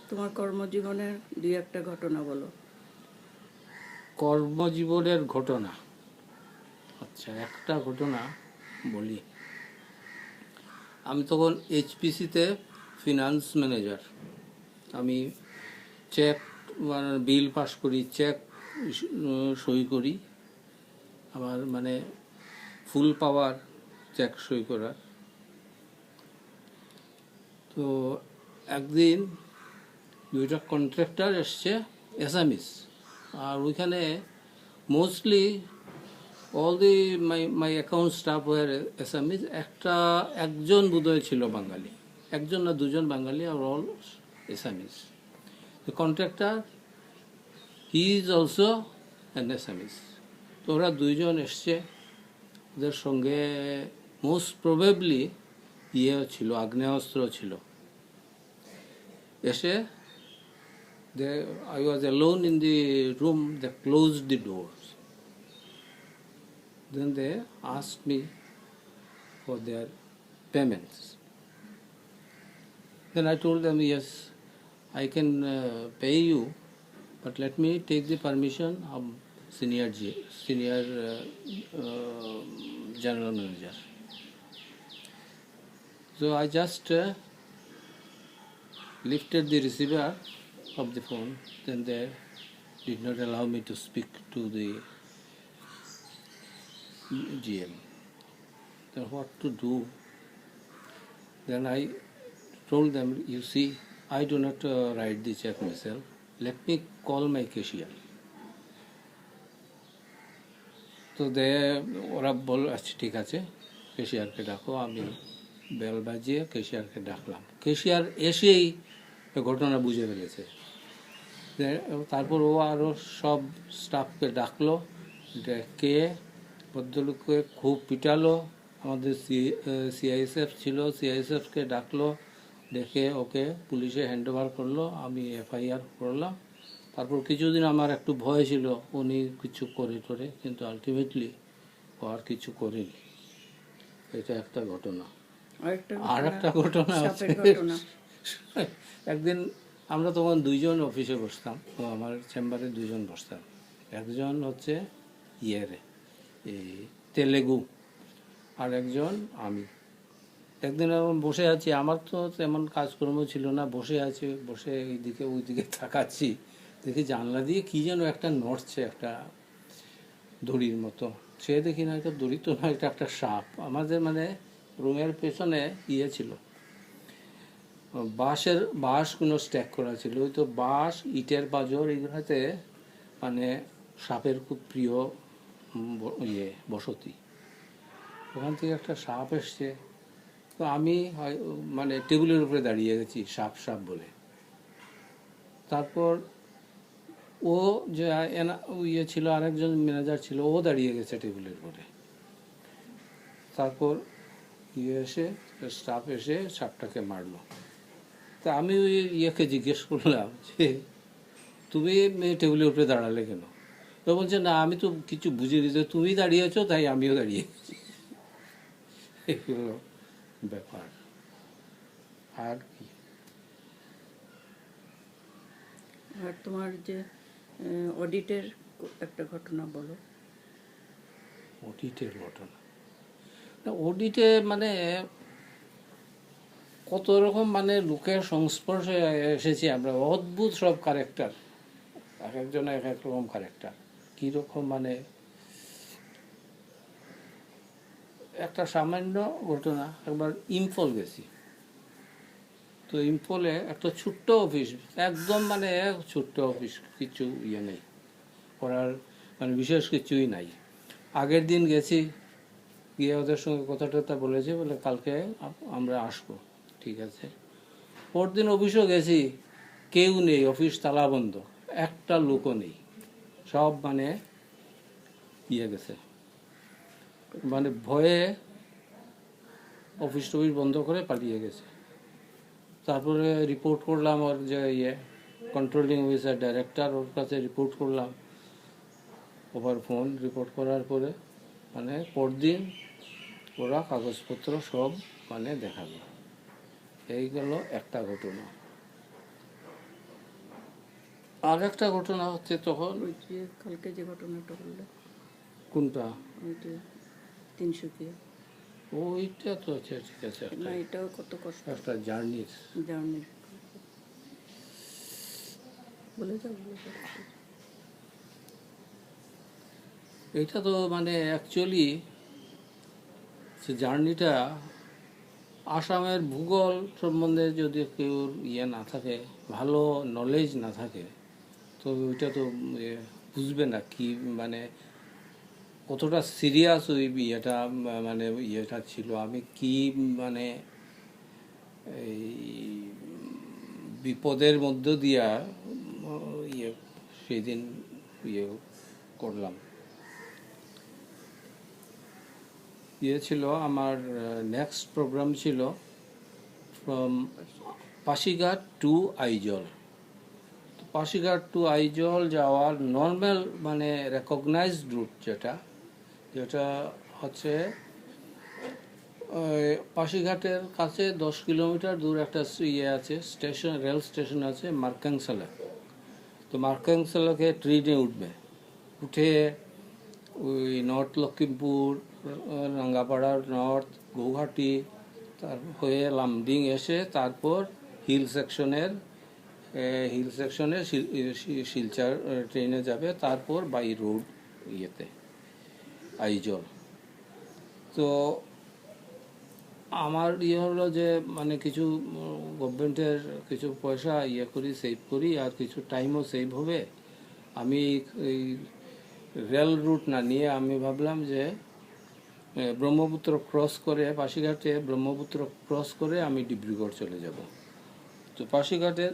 তোমার কর্মজীবনের দুই একটা ঘটনা বলো। কর্মজীবনের ঘটনা, আচ্ছা একটা ঘটনা বলি। আমি তখন এইচপিসিতে ফিনান্স ম্যানেজার। আমি চেক মানে বিল পাস করি, চেক সই করি। আমার মানে ফুল পাওয়ার চেক সই করার। তো একদিন দুইটা কন্ট্রাক্টর এসছে এসামিস, আর ওইখানে mostly all the my account staff were Assamese. একজন বোধহয় ছিল বাঙালি, একজন না দুজন বাঙালি, আর all Assamese. The contractor he is also an Assamese. তো ওরা দুইজন এসছে, ওদের সঙ্গে মোস্ট প্রবেবলি ছিল, আগ্নেয়াস্ত্র ছিল। এসে I was alone in the room, they closed the doors. Then they asked me for their payments. Then I told them, yes, I can pay you, but let me take the permission of senior general manager. So I just lifted the receiver of the phone. Then they did not allow me to speak to the GM. Then what to do? Then I told them, you see, I do not write the check myself. Let me call my cashier. তো ওরা বল আচ্ছা ঠিক আছে, ক্যাশিয়ারকে ডাকো। আমি bell বাজিয়ে ক্যাশিয়ারকে ডাকলাম। Cashier এসেই ঘটনা বুঝে ফেলেছে। তারপর ও আরও সব স্টাফকে ডাকলো, ডেকে ভদ্রলোককে খুব পিটালো। আমাদের সিআইএসএফ ছিল, সিআইএসএফকে ডাকলো, ডেকে ওকে পুলিশে হ্যান্ড ওভার করলো। আমি এফআইআর করলাম। তারপর কিছুদিন আমার একটু ভয় ছিল উনি কিছু করে টোরে, কিন্তু আলটিমেটলি ও আর কিছু করেনি। এটা একটা ঘটনা। আর একটা ঘটনা হচ্ছে, একদিন আমরা তখন দুইজন অফিসে বসতাম, তো আমার চেম্বারে দুইজন বসতাম। একজন হচ্ছে এই তেলেগু, আর একজন আমি। একদিন আমি বসে আছি, আমার তো তেমন কাজকর্ম ছিল না, বসে আছি, বসে এইদিকে ওইদিকে তাকাচ্ছি, দেখি জানলা দিয়ে কি যেন একটা নড়ছে, একটা দড়ির মতো। সে দেখি না, এটা দড়ি তো না, এটা একটা সাপ। আমাদের মানে রুমের পেছনে ছিল, বাঁশ কোনো স্ট্যাক করা ছিল। ওই তো বাঁশ, ইটের পাঁজর, এইগুলোতে মানে সাপের খুব প্রিয় বসতি। ওখান থেকে একটা সাপ এসছে। তো আমি মানে টেবিলের উপরে দাঁড়িয়ে গেছি সাপ সাপ বলে। তারপর ও যে ছিল, আরেকজন ম্যানেজার ছিল, ও দাঁড়িয়ে গেছে টেবিলের উপরে। তারপর স্টাফ এসে সাপটাকে মারলো। তা আমি ওই জিজ্ঞেস করলাম যে তুমি টেবিলের উপরে দাঁড়ালে কেন? ও বলছে, না আমি তো কিছু বুঝিনি, যে তুমি দাঁড়িয়েছো তাই আমিও দাঁড়িয়ে গেছি। এগুলো ব্যাপার। আর কি? আর তোমার যে অডিটের একটা ঘটনা বলো। অডিটের ঘটনা, অডিটে মানে কত রকম মানে লোকের সংস্পর্শে এসেছি আমরা, অদ্ভুত সব ক্যারেক্টার, এক একজনের এক এক রকম ক্যারেক্টার। কীরকম মানে, একটা সামান্য ঘটনা, একবার ইম্ফল গেছি। তো ইম্ফলে একটা ছোট্ট অফিস, একদম মানে ছোট্ট অফিস, কিছু নেই করার, মানে বিশেষ কিছুই নাই। আগের দিন গেছি, গিয়ে ওদের সঙ্গে কথা টথা বলেছে, বলে কালকে আমরা আসবো, ঠিক আছে। পরদিন অফিসও গেছি, কেউ নেই, অফিস তালা বন্ধ, একটা লোকও নেই, সব মানে গেছে। মানে ভয়ে অফিস টফিস বন্ধ করে পালিয়ে গেছে। তারপরে রিপোর্ট করলাম ওর যে কন্ট্রোলিং অফিসার, ডাইরেক্টর, ওর কাছে রিপোর্ট করলাম ওভার ফোন। রিপোর্ট করার পরে মানে পরদিন ওরা কাগজপত্র সব মানে দেখালো। এই গেল একটা ঘটনা। আর একটা ঘটনা হচ্ছে তখন ওই যে কালকে যে ঘটনাটা বললে, কোনটা, ওই যে তিনসুকিয়া, ওইটা তো আছে, ঠিক আছে, না এটাও কত কষ্ট, একটা জার্নির। জার্নি। বলে যাও, বলে যাও। এটা তো মানে অ্যাকচুয়ালি যে জার্নিটা, আসামের ভূগোল সম্বন্ধে যদি কেউ না থাকে, ভালো নলেজ না থাকে, তো ওইটা তো বুঝবে না কি মানে কতটা সিরিয়াস ওই ইয়েটা, মানে ইয়েটা ছিল। আমি কি মানে এই বিপদের মধ্য দিয়া ইয়ে সেই দিন ইয়ে করলাম। ছিল আমার নেক্সট প্রোগ্রাম ছিল from Pasighat to Aizawl. Pasighat to Aizawl যাওয়ার নর্মাল মানে রেকগনাইজড রুট যেটা যেটা হচ্ছে পাশিঘাটের কাছে 10 কিলোমিটার দূর একটা ইয়ে আছে, স্টেশন, রেল স্টেশন আছে মার্কাংসালা। তো মার্কাংসালাকে ট্রেনে উঠবে, উঠে ওই নর্থ লক্ষ্মীমপুর, রাঙ্গাপাড়ার নর্থ, গৌহাটি, তার হয়ে লামডিং এসে তারপর হিল সেকশনে শিলচর ট্রেনে যাবে, তারপর বাই রোড ইয়েতে আইজল। তো আমার হলো যে মানে কিছু গভর্নমেন্টের কিছু পয়সা করি, সেভ করি, আর কিছু টাইমও সেভ হবে। আমি এই রেল রুট না নিয়ে আমি ভাবলাম যে ব্রহ্মপুত্র ক্রস করে, পাশিঘাটে ব্রহ্মপুত্র ক্রস করে আমি ডিব্রুগড় চলে যাব। তো পাশিঘাটের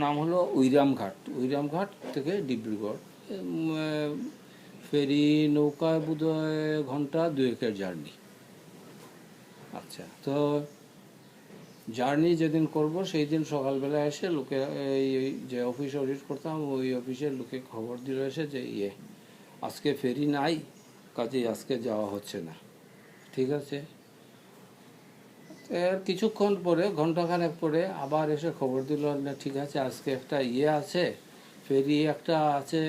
নাম হলো উইরামঘাট থেকে ডিব্রুগড়। ফেরি নৌকায় বোধহয় ঘন্টা 2-1 জার্নি। আচ্ছা, তো জার্নি যেদিন করব সেই দিন সকালবেলা এসে লোকে এই যে অফিস অডিট করতাম ওই অফিসের লোকে খবর দিল এসে যে আজকে ফেরি নাই, কাজেই আজকে যাওয়া হচ্ছে না। ঠিক আছে, এর কিছুক্ষণ পরে, ঘন্টাখানেক পরে আবার এসে খবর দিল না ঠিক আছে আজকে একটা আছে, ফেরি একটা আছে,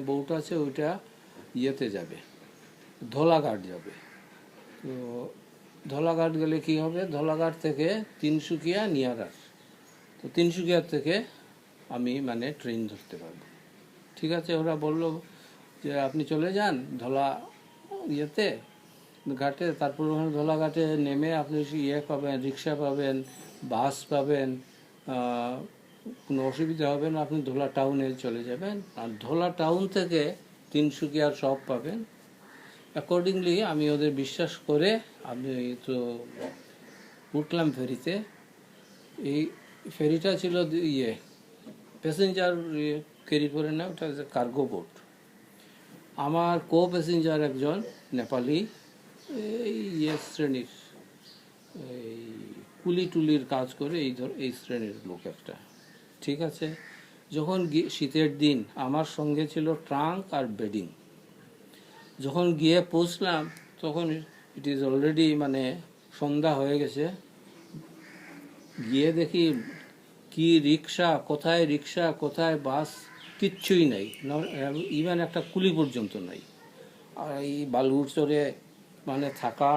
বোট আছে, ওইটা ইয়েতে যাবে, ধোলাঘাট যাবে। তো ধোলাঘাট গেলে কি হবে, ধোলাঘাট থেকে তিনসুকিয়া নিয়ারার। তো তিনসুকিয়ার থেকে আমি মানে ট্রেন ধরতে পারবো। ঠিক আছে, ওরা বলল যে আপনি চলে যান ইয়েতে ঘাটে, তারপর ওখানে ধোলাঘাটে নেমে আপনি পাবেন, রিক্সা পাবেন, বাস পাবেন, কোনো অসুবিধা হবে না, আপনি ধোলা টাউনে চলে যাবেন। আর ধোলা টাউন থেকে তিনসুকিয়ার সব পাবেন। অ্যাকর্ডিংলি আমি ওদের বিশ্বাস করে আমি তো উঠলাম ফেরিতে। এই ফেরিটা ছিল প্যাসেঞ্জার ক্যারি করে না, ওটা কার্গো বোট। আমার কো প্যাসেঞ্জার একজন নেপালি, এই শ্রেণীর, এই কুলি টুলির কাজ করে এই শ্রেণীর লোক একটা। ঠিক আছে, যখন শীতের দিন আমার সঙ্গে ছিল ট্রাঙ্ক আর বেডিং। যখন গিয়ে পৌঁছলাম তখন ইট ইজ অলরেডি মানে সন্ধ্যা হয়ে গেছে। গিয়ে দেখি কি রিক্সা কোথায় বাস, কিচ্ছুই নাই, ইভেন একটা কুলি পর্যন্ত নাই। আর এই বালুর চরে মানে থাকা,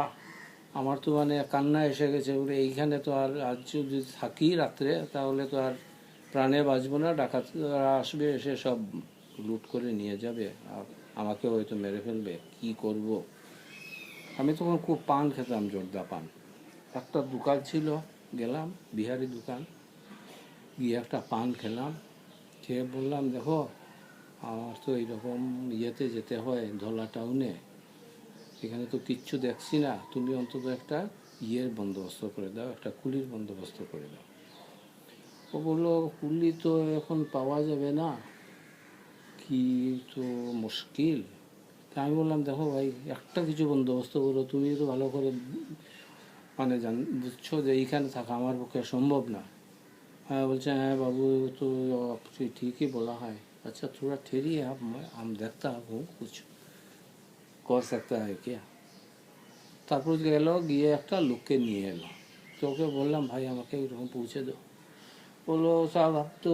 আমার তো মানে কান্না এসে গেছে। এইখানে তো আর আজ যদি থাকি রাত্রে তাহলে তো আর প্রাণে বাঁচবো না, ডাকাতরা আসবে, এসে সব লুট করে নিয়ে যাবে, আর আমাকে হয়তো মেরে ফেলবে, কি করব। আমি তখন খুব পান খেতাম, জর্দা পান। একটা দোকান ছিল, গেলাম, বিহারি দোকান, গিয়ে একটা পান খেলাম। খেয়ে বললাম দেখো আমার তো এইরকম যেতে হয় ধলা টাউনে, এখানে তো কিচ্ছু দেখছি না, তুমি অন্তত একটা বন্দোবস্ত করে দাও, একটা কুলির বন্দোবস্ত করে দাও। ও বললো কুলি তো এখন পাওয়া যাবে না, কি তো মুশকিল। তা আমি বললাম দেখো ভাই একটা কিছু বন্দোবস্ত করো, তুমি তো ভালো করে মানে বুঝছো যে এইখানে থাকা আমার পক্ষে সম্ভব না। হ্যাঁ বলছে, হ্যাঁ বাবু তো ঠিকই বলা হয়, अच्छा थोड़ा ठहरिए आप, हम देखता हूँ कुछ कर सकता है क्या। তারপর গেল, গিয়ে একটা লোককে নিয়ে এলো। তো ওকে বললাম ভাই আমাকে এরকম পৌঁছে দাও। বললো সাহেব आप तो